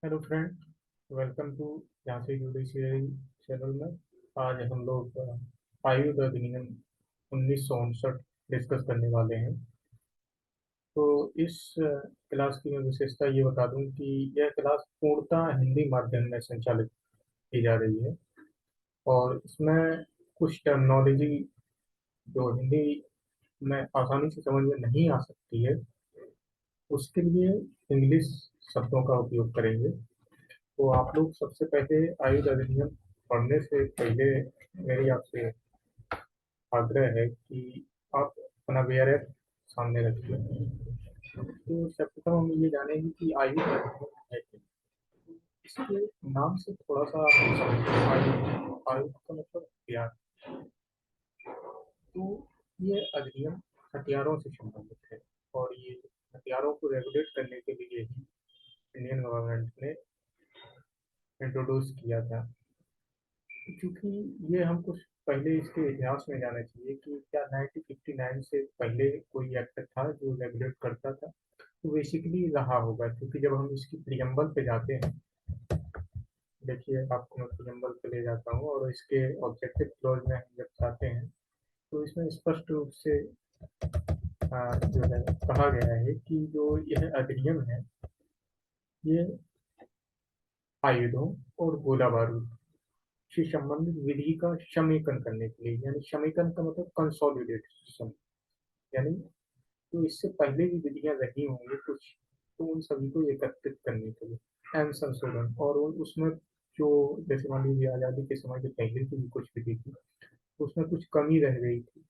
Hello friend, welcome to Jhansi judiciary channel में। आज हम लोग आयु अधिनियम 1959 डिस्कस करने वाले हैं। तो इस क्लास की मैं विशेषता ये बता दूं कि यह क्लास पूर्णतः हिंदी माध्यम में संचालित की जा रही है और इसमें कुछ टर्मिनोलॉजी जो हिंदी में आसानी से समझ में नहीं आ सकती है, उसके लिए इंग्लिश शब्दों का उपयोग करेंगे। तो आप लोग सबसे पहले आयु अधिनियम पढ़ने से पहले मेरी आपसे आग्रह है कि आप अपना वीआरएफ सामने रखिए। तो सर्वप्रथम हम ये जानेंगे कि आयु अधिनियम है क्या। इसके नाम से थोड़ा सा आप समझिए। आयु आयु का मतलब हथियार। तो ये अधिनियम हथियारों से संबंधित है और ये हथियारों को रेगुलेट करने के लिए ही इंडियन गवर्नमेंट ने इंट्रोड्यूस किया था। क्योंकि ये हमको पहले इसके इतिहास में जाना चाहिए कि क्या 1959 से पहले कोई एक्ट था जो रेगुलेट करता था। तो बेसिकली रहा होगा, क्योंकि जब हम इसकी प्रियम्बल पे जाते हैं, देखिए आपको मैं प्रियम्बल पे ले जाता हूँ और इसके ऑब्जेक्टिव क्लॉज में हम जब जाते हैं तो इसमें स्पष्ट रूप से जो है कहा गया है कि जो यह अधिनियम है ये आयुधों और गोला बारूद से संबंधित विधि का समेकन करने के लिए, यानी समेकन का मतलब कंसोलिडेशन, यानी तो इससे पहले भी विधियां रही होंगी कुछ, तो उन सभी को एकत्रित करने के लिए एवं संशोधन। और उसमें जो जैसे मान लीजिए आज़ादी के समय के पहले की भी कुछ विधि थी तो उसमें कुछ कमी रह गई थी,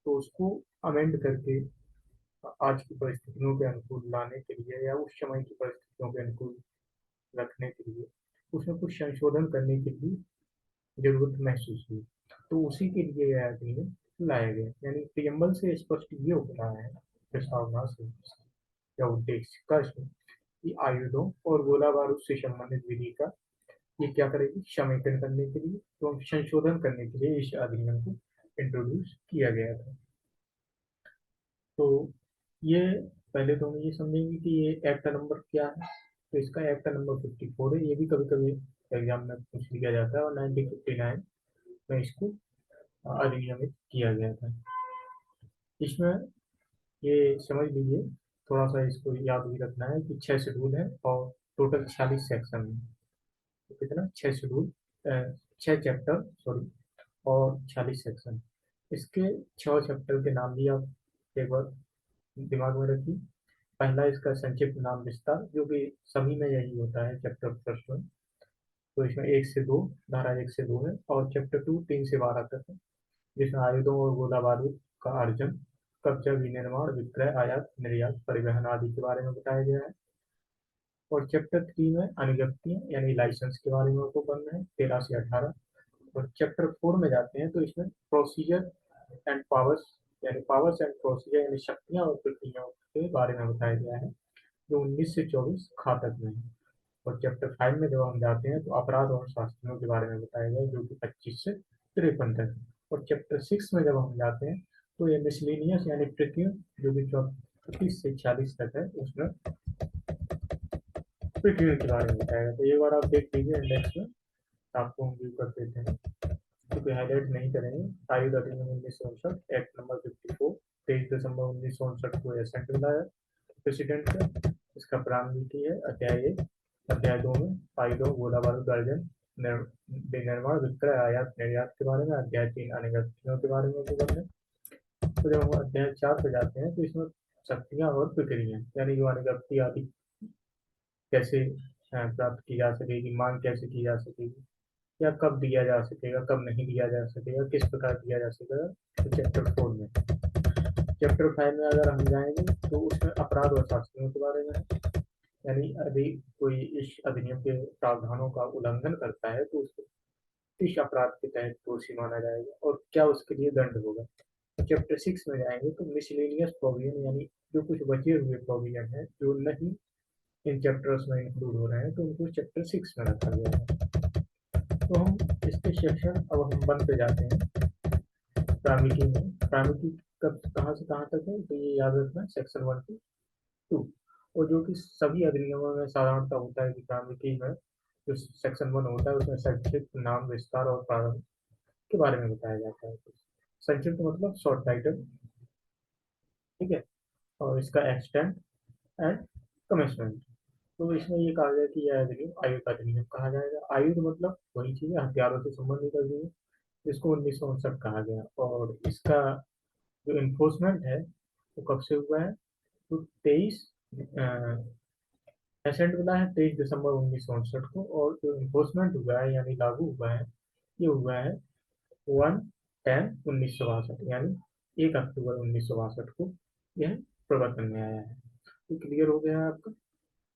तो उसको अमेंड करके आज की परिस्थितियों के अनुकूल लाने के लिए या उस समय की परिस्थितियों के अनुकूल रखने के लिए उसमें कुछ संशोधन करने की भी जरूरत महसूस हुई। तो उसी के लिए यह अधिनियम लाया गया, यानी प्रियम्बल से स्पष्ट ये हो रहा है प्रस्तावना से या उद्देश्य का इसमें कि आयुधों और गोला बारूद से संबंधित विधि का ये क्या करेगी, समेकन करने के लिए तो संशोधन करने के लिए इस अधिनियम को इंट्रोड्यूस किया गया था। तो ये पहले तो हम ये समझेंगे कि ये एक्ट नंबर क्या है। तो इसका एक्ट नंबर 54 है। ये भी कभी कभी एग्जाम में पूछ लिया जाता है और 1959 में इसको अधिनियमित किया गया था। इसमें ये समझ लीजिए, थोड़ा सा इसको याद भी रखना है कि 6 शेड्यूल है और टोटल 46 सेक्शन है। तो कितना, 6 शेड्यूल, 6 चैप्टर सॉरी, और 46 सेक्शन। इसके 6 चैप्टर के नाम भी आप एक बार दिमाग में रखिए। पहला इसका संक्षिप्त नाम विस्तार, जो कि सभी में यही होता है चैप्टर फर्स्ट में। तो इसमें 1 से 2, धारा 1 से 2 है और चैप्टर 2 3 से 12 तक है, जिसमें आयुधों और गोला बारूद का अर्जन, कब्जा, विनिर्माण, विक्रय, आयात निर्यात, परिवहन आदि के बारे में बताया गया है। और चैप्टर 3 में अनुज्ञप्तियां यानी लाइसेंस के बारे में आपको पढ़ना है, 13 से 18। और चैप्टर 4 में जाते हैं तो इसमें प्रोसीजर एंड पावर्स, यानी पावर्स एंड प्रोसीजर यानी शक्तियां और प्रक्रियाओं के बारे में बताया गया है, जो 19 से 24 खा तक में है। और चैप्टर 5 में जब हम जाते हैं तो अपराध और शास्त्रों के बारे में बताया गया है, जो कि 25 से 53 तक है। और चैप्टर 6 में जब हम जाते हैं तो ये मिसलिनियस यानी तृतीय, जो कि 34 से 46 तक है, उसमें पृथ्वी के बारे में बताया। तो एक बार आप देख लीजिए इंडेक्स में, आपको हम व्यू कर देते हैं क्योंकि हाईलाइट नहीं करेंगे। आयु अधिनियम 1959 एक्ट नंबर 54, 23 दिसंबर 1959 को यह सेंटर लाया प्रेसिडेंट का। इसका प्रारंभिकी है अध्याय 1। अध्याय 2 में आयुधों गोला बारूद अर्जन, विनिर्माण, विक्रय, आयात निर्यात के बारे में। अध्याय 3 अनुज्ञप्तियों के बारे में विवरण है। तो जब हम अध्याय 4 पे जाते हैं तो इसमें शक्तियां और प्रक्रिया, यानी जो अनुज्ञप्ति आदि कैसे प्राप्त की जा सकेगी, मांग कैसे की जा सकेगी, या कब दिया जा सकेगा, कब नहीं दिया जा सकेगा, किस प्रकार दिया जा सकेगा, तो चैप्टर 4 में। चैप्टर 5 में अगर हम जाएंगे तो उसमें अपराध और शास्त्रों के बारे में है, यानी यदि कोई इस अधिनियम के प्रावधानों का उल्लंघन करता है तो उसको किस अपराध के तहत दोषी माना जाएगा और क्या उसके लिए दंड होगा। चैप्टर 6 में जाएंगे तो मिसलेनियस प्रोविजन, यानी जो कुछ बचे हुए प्रोविजन है जो नहीं इन चैप्टर्स में इंक्लूड हो रहे हैं, तो उनको चैप्टर 6 में रखा गया है। तो हम इसके सेक्शन, अब हम वन पे जाते हैं प्रामिकी में। प्रामिकी कब कहाँ से कहाँ तक है, तो ये याद रखना, सेक्शन 1 से 2। और जो कि सभी अधिनियमों में साधारणतः होता है कि प्रारंभिकी में जो सेक्शन 1 होता है उसमें संक्षिप्त नाम, विस्तार और प्रारंभ के बारे में बताया जाता है। संक्षिप्त मतलब शॉर्ट टाइटल, ठीक है, और इसका एक्सटेंट एंड कमिटमेंट। तो इसमें ये कहा गया कि यह अधिनियम आयु का अधिनियम कहा जाएगा। आयु मतलब वही चीज है, हथियारों से संबंधित अधिनियम, जिसको 1959 कहा गया। और इसका जो इन्फोर्समेंट है वो कब से हुआ है, तो 23 एसेंट मिला है 23 दिसंबर 1959 को, और जो इन्फोर्समेंट हुआ है यानी लागू हुआ है, ये हुआ है 1/10/1962, यानी 1 अक्टूबर 1962 को यह प्रवर्तन में आया है। तो क्लियर हो गया है आपका।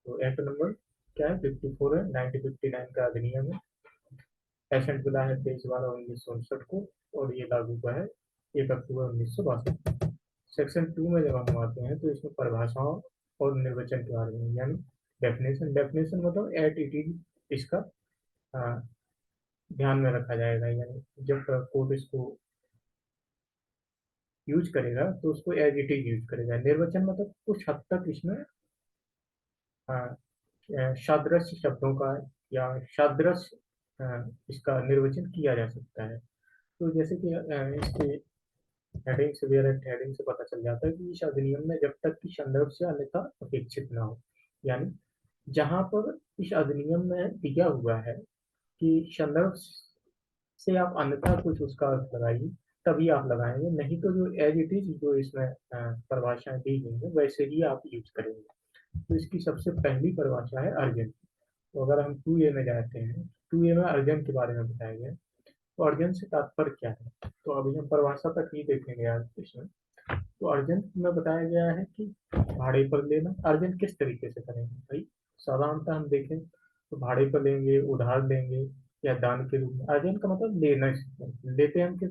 तो एक्ट नंबर क्या है, 54 है, 1959 का अधिनियम है। एसेंट मिला है 23/12/1959 को, और ये लागू हुआ है 1 अक्टूबर 1962। सेक्शन 2 में जब हम आते हैं तो इसमें परिभाषाओं और निर्वचन के बारे में, यानी डेफिनेशन। डेफिनेशन मतलब एट इट इज, इसका आ, ध्यान में रखा जाएगा, यानी जब कोर्ट इसको यूज करेगा तो उसको एज इट इज यूज करेगा। निर्वचन मतलब कुछ हद तक इसमें सादृश्य शब्दों का या सादृश्य इसका निर्वचन किया जा सकता है। तो जैसे कि इसके हेडिंग से, हेडिंग से पता चल जाता है कि इस अधिनियम में जब तक कि संदर्भ से अन्यथा अपेक्षित ना हो, यानी जहां पर इस अधिनियम में दिया हुआ है कि संदर्भ से आप अन्यथा कुछ उसका अर्थ लगाइए, तभी आप लगाएंगे, नहीं तो जो एज इट इज जो इसमें परिभाषाएं दी गई है वैसे ही आप यूज करेंगे। तो इसकी सबसे पहली परिभाषा है अर्जेंट। तो अगर हम 2A में जाते हैं, 2A में अर्जेंट के बारे में बताया गया है। तो अर्जेंट से तात्पर्य क्या है, तो अभी हम परिभाषा तक ही देखेंगे आज इसमें। तो अर्जेंट में बताया गया है कि भाड़े पर लेना। अर्जेंट किस तरीके से करेंगे भाई, साधारणतः हम देखें तो भाड़े पर लेंगे, उधार लेंगे, या दान के रूप में। अर्जेंट का मतलब लेना, लेते हैं हम किस,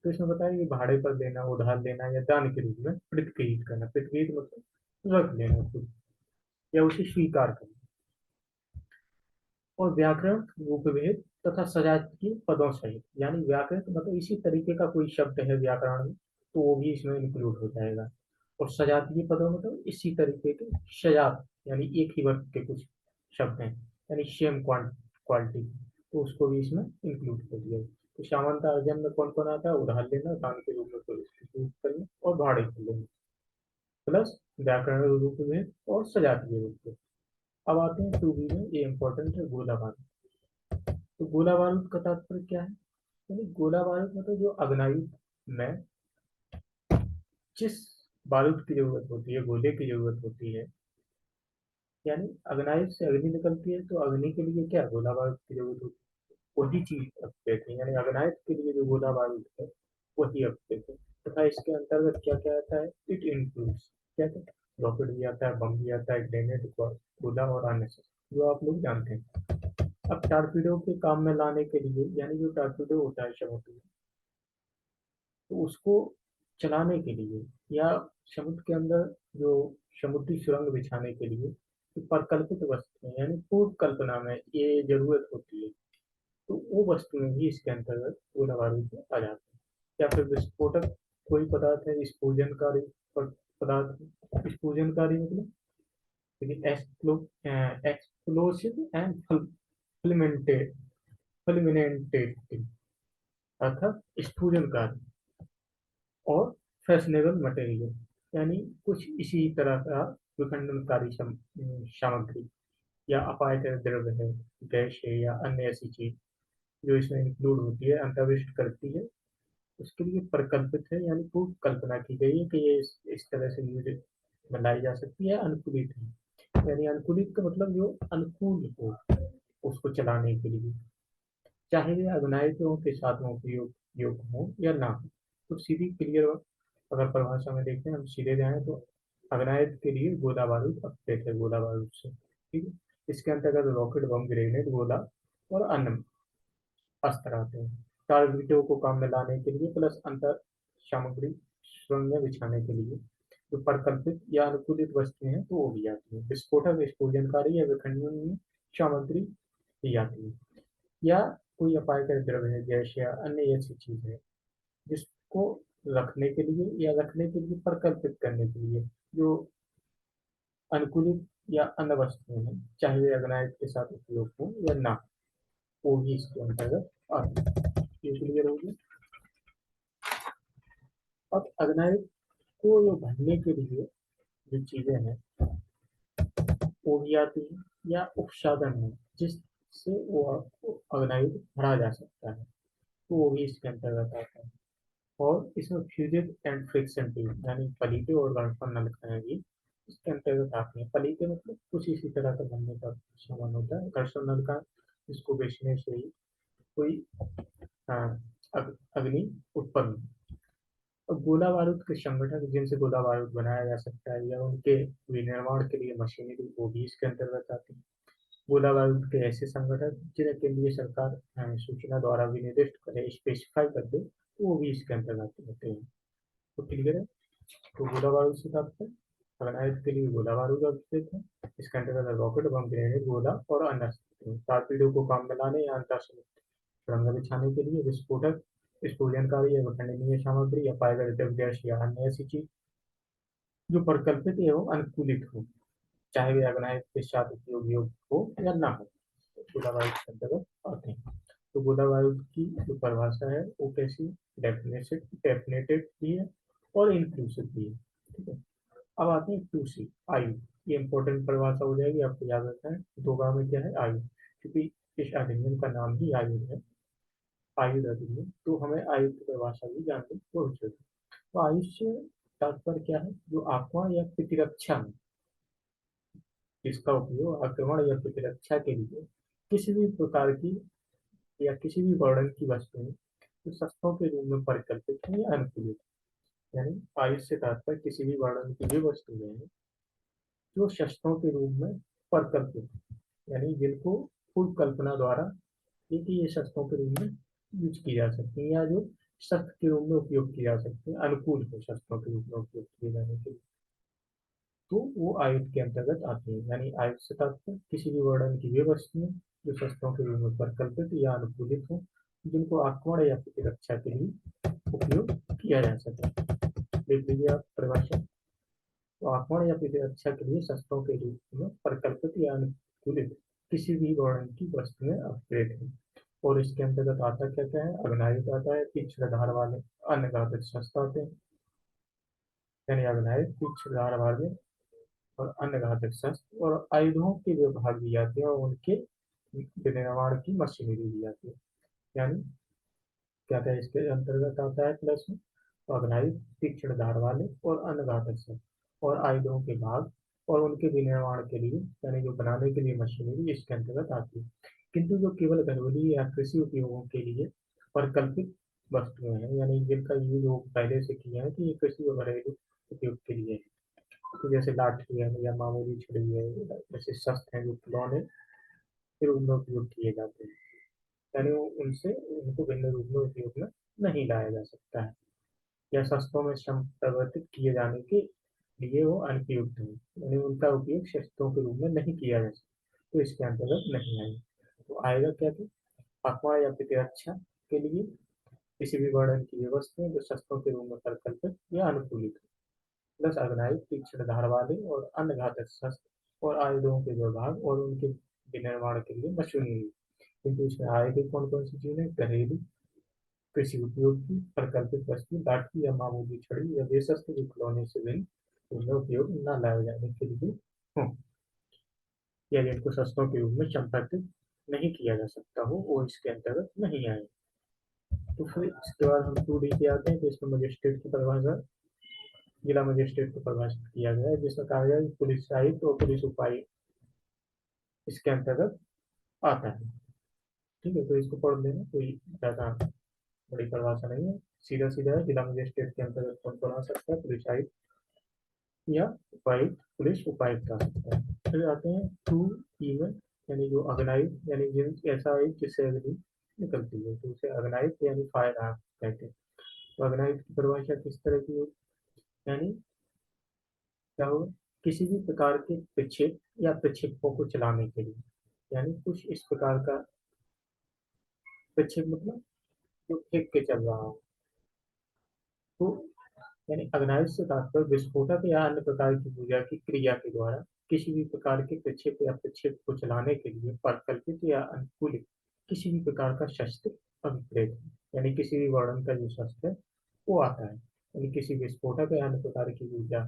तो इसमें बताया कि भाड़े पर लेना, उधार लेना, या दान के रूप में प्रतिकृत करना। प्रतिकृत मतलब रख लेना खुद, या उसे स्वीकार करना। और व्याकरण रूपभेद तथा सजातीय पदों सहित, यानी व्याकरण मतलब इसी तरीके का कोई शब्द है व्याकरण में तो वो भी इसमें इंक्लूड हो जाएगा। और सजातीय पदों मतलब इसी तरीके के सजात, यानी एक ही वर्ग के कुछ शब्द हैं, यानी सेम क्वालिटी, तो उसको भी इसमें इंक्लूड कर दिया। तो सामान्यतः अर्जन में कौन कौन आता है, उदाहरण लेना, दान के रूप में कोई यूज करना, और भाड़े पर लेना, प्लस व्याकरण रूपभेद और सजातीय रूप। अब आते हैं 2B में, ये इंपॉर्टेंट है, गोला बारूद। तो गोला बारूद का तात्पर्य क्या है, यानी गोला बारूद मतलब जो अग्नायुध में जिस बारूद की जरूरत होती है, गोले की जरूरत होती है, यानी अग्नायुध से अग्नि निकलती है तो अग्नि के लिए क्या गोला बारूद की जरूरत होती है, वही चीज रखते थे, यानी अग्नायुध के लिए जो गोला बारूद है वही रखते थे। तथा इसके अंतर्गत क्या क्या आता है, इट इंक्लूड्स, क्या क्या, रॉकेट भी आता है, बम भी आता है, ग्रेनेड, गोला और अन्य सब जो आप लोग जानते हैं। अब टारपीडो के काम में लाने के लिए, यानी जो टारपीडो होता है समुद्र में, तो उसको चलाने के लिए, या समुद्र के अंदर जो समुद्री सुरंग बिछाने के लिए, तो परिकल्पित वस्तुएं यानी पूर्व कल्पना में ये जरूरत होती है, तो वो वस्तुएं भी इसके अंतर्गत गोला बारूद में आ जाती है। या फिर विस्फोटक कोई पदार्थ है, विस्फोजनकारी पदार्थ, विस्फोजनकारी मतलब एक्सप्लोसिव एंड फुलमिनेटेड, अर्थात स्फुजनकारी और फैशनेबल मटेरियल, यानी कुछ इसी तरह का विखंडनकारी सामग्री या अपायकर द्रव्य है, गैस है, या अन्य ऐसी चीज जो इसमें इंक्लूड होती है, अंतर्विष्ट करती है, उसके लिए प्रकल्पित है, यानी पूर्व कल्पना की गई है कि ये इस तरह से यूज बनाई जा सकती है, अनुकूलित है। यानी अनुकूलित का मतलब जो अनुकूल हो उसको चलाने के लिए, चाहे वे अग्नायकों के साथ में उपयोग योग हो या ना हो। तो सीधी क्लियर, अगर परिभाषा में देखें हम सीधे जाएं तो अग्नायत के लिए गोला बारूद अपडेट है गोला बारूद से, ठीक है। इसके अंतर्गत रॉकेट, बम, ग्रेनेड, गोला और अन्य अस्त्र आते हैं। टारगेटों को काम में लाने के लिए प्लस अंतर सामग्री सुरंग में बिछाने के लिए जो परिकल्पित या अनुकूलित वस्तुएं हैं तो वो भी आती है। विस्फोटक, विस्फोजनकारी या विखंडन सामग्री भी आती है, या कोई अपायकर द्रव्य है, गैस या अन्य ऐसी चीज है जिसको रखने के लिए या रखने के लिए प्रकल्पित करने के लिए जो अनुकूलित या अन्य वस्तुएं हैं, चाहे वे अग्नायत के साथ उपयोग हो या ना, वो भी इसके अंतर्गत आते हैं। ये क्लियर होगी। अब अग्नायत को ये भरने के लिए जो चीजें हैं वो भी आती है, या उपसाधन है जिससे वो आपको अग्नायत भरा जा सकता है, तो वो भी इसके अंतर्गत आता है। और इसमें फ्यूजिव एंड फ्रिक्शन ट्यूब यानी पलीटे और घर्षण नलिकाएं भी इसके अंतर्गत आती हैं। पलीटे मतलब कुछ इसी तरह का बनने का सामान होता है। घर्षण नलिका इसको बेचने से ही कोई अग्नि उत्पन्न। और गोला बारूद के संगठन जिनसे गोला बारूद बनाया जा सकता है या उनके विनिर्माण के लिए मशीनरी, वो भी इसके अंतर्गत आती है। गोला बारूद के ऐसे संगठन जिनके लिए सरकार सूचना द्वारा विनिर्दिष्ट करे, स्पेसिफाई कर दे, तो वो भी इसके अंतर्गत होते हैं। तो क्लियर है। तो गोला बारूद से तात्पर्य अग्नायत के लिए गोला बारूद आवश्यक है। इसके अंतर्गत रॉकेट, बम, ग्रेनेड, गोला और अन्य अस्त्र हैं। टारपीडो को काम में लाने या अंतरिक्ष सुरंग बिछाने के लिए विस्फोटक, स्फोटनकारी या विखंडनीय सामग्री या पाइप, गैस या अन्य ऐसी चीज जो परिकल्पित एवं अनुकूलित हो, चाहे वे अग्नायत के साथ उपयोग योग्य हो या ना हो, तो गोला बारूद के अंतर्गत आते हैं। तो गोला बारूद की जो परिभाषा है वो कैसी, डेफिनेटेड भी है और इंक्लूसिव भी है। ठीक है। अब आते हैं टू सी, आयु। ये इंपॉर्टेंट परिभाषा हो जाएगी, आपको याद रखना है। दो गाँव में क्या है, आयु, क्योंकि इस अधिनियम का नाम ही आयु है, आयु अधिनियम, तो हमें आयु की परिभाषा भी जाननी बहुत जरूरी है। तो आयु से तात्पर्य क्या है, जो आक्रमण या प्रतिरक्षा में, इसका उपयोग आक्रमण या प्रतिरक्षा के लिए किसी भी प्रकार की या किसी भी वर्णन की वस्तुएं जो शस्त्रों के रूप में परिकल्पित है या अनुकूलित है। यानी आयु से तात्पर्य किसी भी वर्णन की भी वस्तुएं हैं जो शस्त्रों के रूप में परिकल्पित है, यानी जिनको पूर्व कल्पना द्वारा ये शस्त्रों के रूप में यूज की जा सकती है, या जो शस्त्र के रूप में उपयोग किए जा सकते हैं, अनुकूल हो शस्त्रों के रूप में उपयोग किए जाने के लिए, तो वो आयुध के अंतर्गत आते हैं। यानी आयुध से तात्पर्य किसी भी वर्णन की वे वस्तुएं जो शस्त्रों के रूप में परिकल्पित या अनुकूलित हो, जिनको आक्रमण या प्रतिरक्षा के लिए उपयोग किया जा सके। देख लीजिए आप परिभाषा। तो आक्रमण या प्रतिरक्षा के लिए शस्त्रों के रूप में परिकल्पित या अनुकूलित किसी भी वर्णन की वस्तुएं अपग्रेड है। और इसके अंतर्गत आता क्या क्या है, अग्नायुध आता है, तीक्ष्ण धार वाले अन्य घातक शस्त्र आते हैं। यानी अग्नायुध, तीक्ष्ण धार वाले और अन्य घातक शस्त्र और आयुधों के विभाग भी आते हैं, और उनके विनिर्माण की मशीनरी भी आती है। यानी क्या क्या इसके अंतर्गत आता है प्लस में, तो अग्नायुध, तीक्ष्ण धार वाले और अन्य घातक शस्त्र और आयुधों के भाग और उनके विनिर्माण के लिए, यानी जो बनाने के लिए मशीनरी इसके अंतर्गत आती है। किंतु जो केवल घरेलू या कृषि उपयोगों के लिए परिकल्पित वस्तुएं हैं, यानी जिनका यूज वो पहले से किया है कि ये कृषि और घरेलू उपयोग के लिए है, तो जैसे लाठी है या मामूली छुरी है, जैसे शस्त्र हैं जो खिलौने फिर उनमें उपयोग किए जाते हैं, यानी उनसे उनको भिन्न रूप में उपयोग में नहीं लाया जा सकता है, या शस्त्रों में परिवर्तित किए जाने के लिए वो अनुपयुक्त है, यानी उनका उपयोग शस्त्रों के रूप में नहीं किया जा सकता, तो इसके अंतर्गत नहीं आएगा। तो आएगा क्या कि आत्मा या प्रतिरक्षा के लिए किसी भी वर्णन की व्यवस्था जो शस्त्रों के रूप में परिकल्पित या अनुकूलित है, प्लस अग्नायुध, तीक्ष्ण धार वाले और अन्य घातक शस्त्र और आयुधों के विभाग और उनके विनिर्माण के लिए मशीनरी। किंतु इसमें आएगी कौन कौन सी चीजें, घरेलू कृषि उपयोग की परिकल्पित वस्तु, लाठी या मामूली छड़ी या वे शस्त्र जो खिलौने से भिन्न उनमें उपयोग न लाए जाने के लिए हो, या जिनको शस्त्रों के रूप में संपादित नहीं किया जा सकता हो, वो इसके अंतर्गत नहीं आए। तो फिर इसके बाद हम 2D पे आते हैं। तो इसमें मजिस्ट्रेट की परिभाषा, जिला मजिस्ट्रेट को परिभाषित किया गया है, जिसमें कहा गया है कि पुलिस आयुक्त और पुलिस उपायुक्त इसके अंतर्गत आता है। ठीक है, तो इसको पढ़ लेना, कोई ज्यादा बड़ी परिभाषा नहीं है, सीधा सीधा है। जिला मजिस्ट्रेट के अंतर्गत कौन कौन आ सकता है, पुलिस आयुक्त या उपायुक्त, पुलिस उपायुक्त आ सकता है। फिर आते हैं 2E में, यानी जो अग्नायुक्त, यानी जिन ऐसा आयुक्त जिससे अग्नि निकलती है, तो उसे अग्नायुक्त यानी फायर आर्म कहते हैं। तो अग्नायुक्त की परिभाषा किस तरह की होगी, यानी क्या होगा, किसी भी प्रकार के प्रक्षेप या प्रक्षेपों को चलाने के लिए, यानी कुछ इस प्रकार का प्रक्षेप मतलब जो फेंक के चल रहा हो, तो यानी अग्नायुक्त से तात्पर्य विस्फोटक या अन्य प्रकार की ऊर्जा की क्रिया के द्वारा किसी भी प्रकार के प्रक्षेप या प्रक्षेप को चलाने के लिए परिकल्पित या अनुकूलित किसी भी प्रकार का शस्त्र अभिप्रेत है। यानी किसी भी वर्णन का जो शस्त्र है वो आता है, यानी किसी विस्फोटक या अन्य प्रकार की ऊर्जा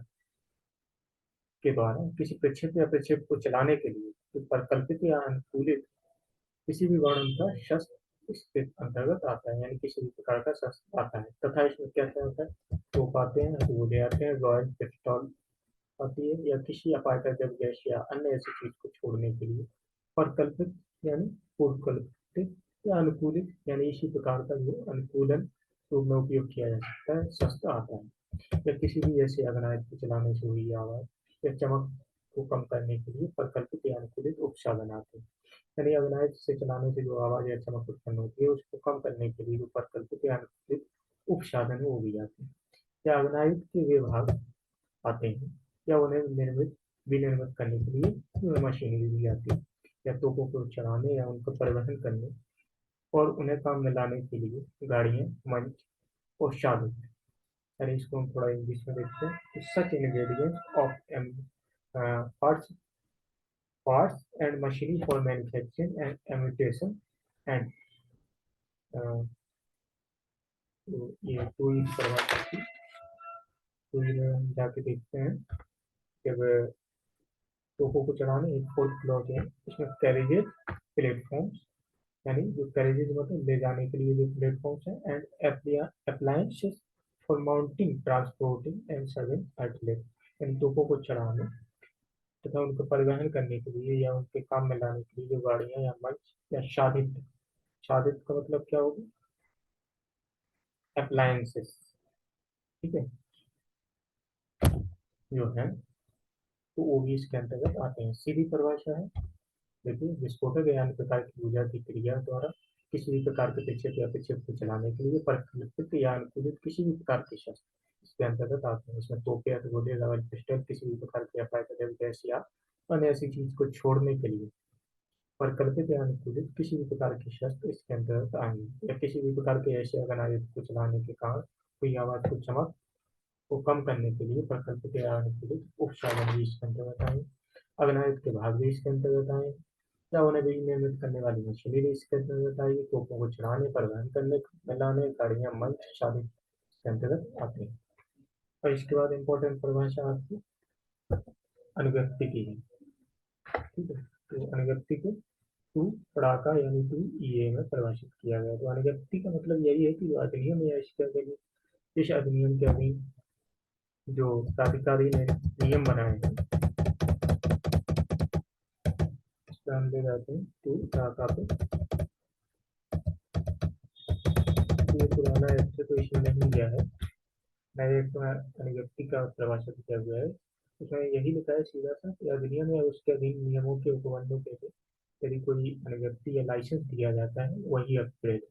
के द्वारा किसी प्रक्षेप या प्रक्षेप को चलाने के लिए जो परिकल्पित या अनुकूलित किसी भी वर्णन का शस्त्र इसके अंतर्गत आता है, यानी किसी भी प्रकार का शस्त्र आता है। तथा इसमें क्या क्या होता है, तोप आते हैं, गोले आते हैं, रॉयल पिस्टल आती है, या किसी अपायकर्तव्य गैस या अन्य ऐसी चीज को छोड़ने के लिए परिकल्पित यानी पूर्वकल्पित या अनुकूलित यानी इसी प्रकार का जो अनुकूलन रूप में उपयोग किया जा सकता है शस्त्र आता है। या किसी भी ऐसे अग्नायत को चलाने से हुई आवाज या चमक को कम करने के लिए परिकल्पित या अनुकूलित उपसाधन आते हैं। यानी अग्नायत से चलाने से जो आवाज या चमक उत्पन्न होती है उसको कम करने के लिए जो परिकल्पित या अनुकूलित उपसाधन है वो भी आते हैं। या अग्नायत के वे भाग आते हैं या उन्हें विनिर्मित करने के लिए मशीनरी भी आती है, या तोपों को चलाने या उनको परिवहन करने और उन्हें काम में लाने के लिए गाड़ियां, मंच और साधन। यानी इसको हम थोड़ा इंग्लिश में देखते हैं। Such ingredients of parts parts and machinery for manufacturing and imitation and तो ये टू ही करवा सकती। टू ही में हम जाके देखते हैं जब टोको को चढ़ाने एक फोर्थ क्लॉज है, इसमें कैरेजेस प्लेटफॉर्म्स यानी जो कैरेजेस मतलब ले जाने के लिए जो प्लेटफॉर्म्स हैं and appliances for mounting transporting and serving outlet. यानी टोको को चढ़ाने तथा उनको परिवहन करने के लिए या उनके काम में लाने के लिए जो गाड़ियां या मंच या शादित, शादित का मतलब क्या होगा, अप्लायंसेस, ठीक है, जो है तो वो भी इसके अंतर्गत आते हैं। सीधी परिभाषा है, देखिए विस्फोटक या अन्य प्रकार की ऊर्जा की क्रिया द्वारा किसी भी प्रकार के प्रक्षेप या प्रक्षेप को चलाने के लिए परिकल्पित या अनुकूलित किसी भी प्रकार के शस्त्र इसके अंतर्गत आते हैं। इसमें तोपे या गोले, रॉयल पिस्टल, किसी भी प्रकार के अपायकर्तव्य गैस या अन्य ऐसी चीज को छोड़ने के लिए परिकल्पित या अनुकूलित किसी भी प्रकार के शस्त्र इसके अंतर्गत आएंगे। या किसी भी प्रकार के ऐसे अग्नायुध को चलाने के कारण हुई आवाज को चमक को कम करने के लिए परिकल्पित या अनुकूलित उपसाधन भी इसके अंतर्गत आएंगे। अग्नायुध के भाग भी इसके अंतर्गत आएंगे, या उन्हें बिजली निर्मित करने वाली मशीनरी भी इसके अंतर्गत आएगी। तोपों को चढ़ाने, परिवहन करने, मिलाने, गाड़ियां, मंच, शादी इसके अंतर्गत आते हैं। और इसके बाद इम्पोर्टेंट परिभाषा आपकी अनुव्यक्ति की है, ठीक है। तो अनुव्यक्ति को टू पड़ाका यानी टू ईए में परिभाषित किया गया। तो अनुव्यक्ति का मतलब यही है कि जो अधिनियम या इसके अधीन, इस अधिनियम के अधीन जो प्राधिकारी ने नियम बनाए हैं इसका हम ले जाते हैं टू पड़ाका पे। ये पुराना एक्ट है तो इसमें नहीं गया है, नए एक्ट में अनुव्यक्ति का परिभाषित किया गया है। उसमें यही लिखा है सीधा सा कि अधिनियम या उसके अधीन नियमों के उपबंधों के लिए यदि कोई अनुव्यक्ति या लाइसेंस दिया जाता है वही अपग्रेड,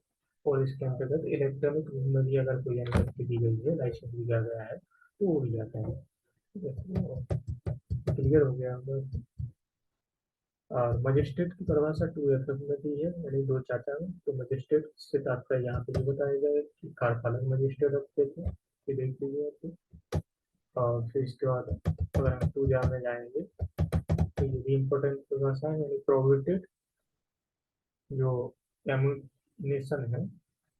और इसके अंतर्गत इलेक्ट्रॉनिक रूप में भी अगर कोई अनुमति दी गई है, लाइसेंस दिया गया है तो वो भी जाता है, ठीक है। क्लियर हो गया हमको। और मजिस्ट्रेट की परिभाषा टू एफ में दी है, यानी दो चाचा में। तो मजिस्ट्रेट से तात्पर्य यहाँ पे ये बताया गया कि कार्यपालक मजिस्ट्रेट रखते थे, ये देख लीजिए आपको। और फिर इसके बाद अगर हम टू जा में जाएंगे तो ये भी इम्पोर्टेंट परिभाषा है, यानी प्रोहिबिटेड जो एमुनेशन है,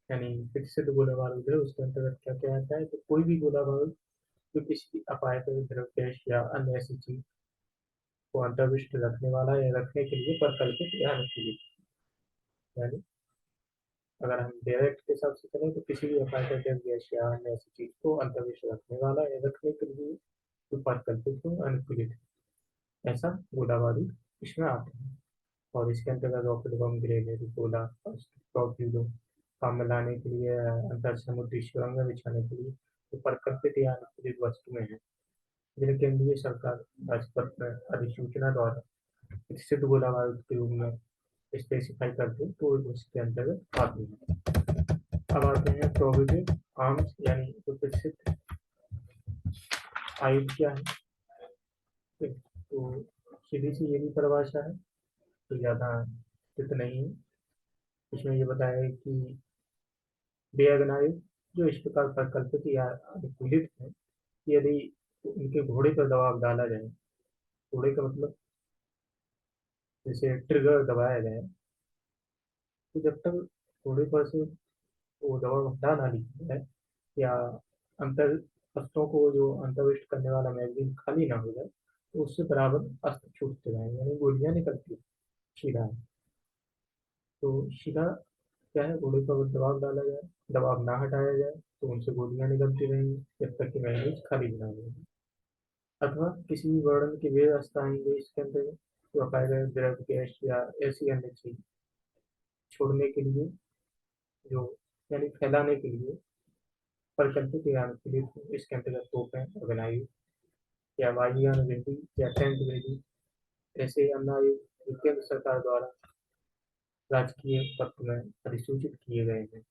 यानी विकसित गोला बारूद है, उसके अंतर्गत क्या क्या आता है। तो कोई भी गोला बारूद जो किसी अपायकारी द्रव गैस या अन्य ऐसी चीज को अंतर्विष्ट रखने वाला या रखने के लिए परिकल्पित या अनुकूलित, यानी अगर हम डायरेक्ट के हिसाब से चलें तो किसी भी अपायकारी द्रव गैस या अन्य ऐसी चीज को अंतर्विष्ट रखने वाला या रखने के लिए जो परिकल्पित हो, अनुकूलित, ऐसा गोला बारूद इसमें आते हैं। और इसके अंतर्गत रॉकेट बम, ग्रेनेड, गोला, टॉर्पीडो काम में लाने के लिए, अंतर समुद्री सुरंग बिछाने के लिए तो परिकल्पित या अनुकूलित वस्तुएं हैं, जिन्हें केंद्रीय सरकार राजपत्र अधिसूचना द्वारा विकसित गोला बारूद के रूप में स्पेसिफाई करते हैं तो उसके अंतर्गत आते हैं। अब आते हैं प्रोहिबिटेड आर्म्स, यानी जो विकसित आयुध क्या है। तो सीधी सी ये भी परिभाषा है, तो ज़्यादा स्थित नहीं है। इसमें ये बताया है कि बेअग्नायु जो इस प्रकार परिकल्पित या अनुकूलित है, यदि उनके घोड़े पर दबाव डाला जाए कोड़े का मतलब जैसे ट्रिगर दबाया जाए, तो जब तक कोड़े पर से वो दबाव हटा ना लिया जाए, या अंतर अस्त्रों को जो अंतर्विष्ट करने वाला मैगजीन खाली ना हो जाए, तो उससे बराबर अस्त्र छूटते रहेंगे, यानी गोलियां निकलती शिरा है। तो शिरा क्या है, गोली पर दबाव डाला जाए, दबाव ना हटाया जाए, तो उनसे गोलियां निकलती रहेंगी जब तक कि मैगजीन खाली ना हो जाए। अथवा किसी भी वर्णन के वे स्थान देश के अंदर जो पाए गए द्रव गैस या ऐसी अन्य चीज छोड़ने के लिए, जो यानी फैलाने के लिए परिकल्पित यान के लिए इसके अंतर्गत तोपें बनाई, या वायुयान भेजी, या टैंक भेजी, ऐसे अन्य केंद्र सरकार द्वारा राजकीय पत्र में अधिसूचित किए गए हैं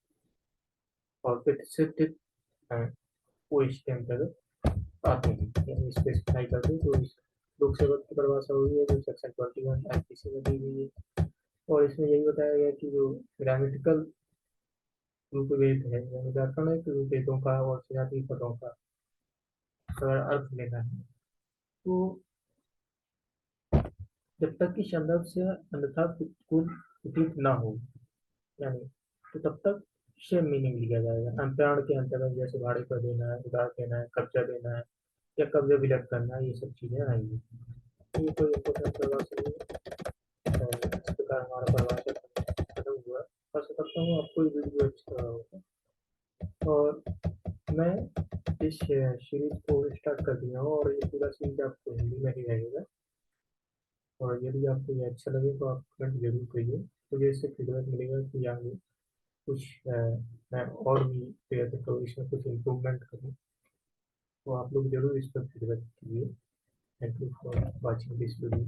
और प्रतिष्ठित हैं, वो इसके अंतर्गत आते हैं, यानी स्पेसिफाई करते हैं। तो इस लोक सेवक की परिभाषा हुई है जो सेक्शन 21 आईपीसी में दी हुई है। और इसमें यही बताया गया कि जो ग्रामेटिकल रूपभेद है, यानी व्याकरणिक रूपभेदों का और सजातीय पदों का अगर अर्थ लेना है, तो जब तक कि संदर्भ से अन्यथा प्रतिकूल प्रतीत ना हो, यानी तो तब तक सेम मीनिंग लिया जाएगा। अंतरण के अंतर्गत जैसे भाड़े पर देना है, उधार देना है, कब्जा देना है, या कब्जा विलग करना है, ये सब चीजें आएंगी। तो ये कोई इम्पोर्टेंट परिभाषा नहीं है। और इस प्रकार हमारा परिभाषा खत्म हुआ। आशा करता हूँ आपको ये वीडियो अच्छा लगा होगा। और मैं इस सीरीज को स्टार्ट कर दिया हूँ, और ये पूरा सीरीज आपको हिंदी में ही रहेगा। और यदि आपको ये अच्छा लगे तो आप कमेंट जरूर करिए, मुझे इससे फीडबैक मिलेगा कि आगे कुछ मैं और भी प्रयत्न करूँ, इसमें कुछ इम्प्रूवमेंट करूँ। तो आप लोग जरूर इस पर फीडबैक कीजिए। Thank you for watching this video.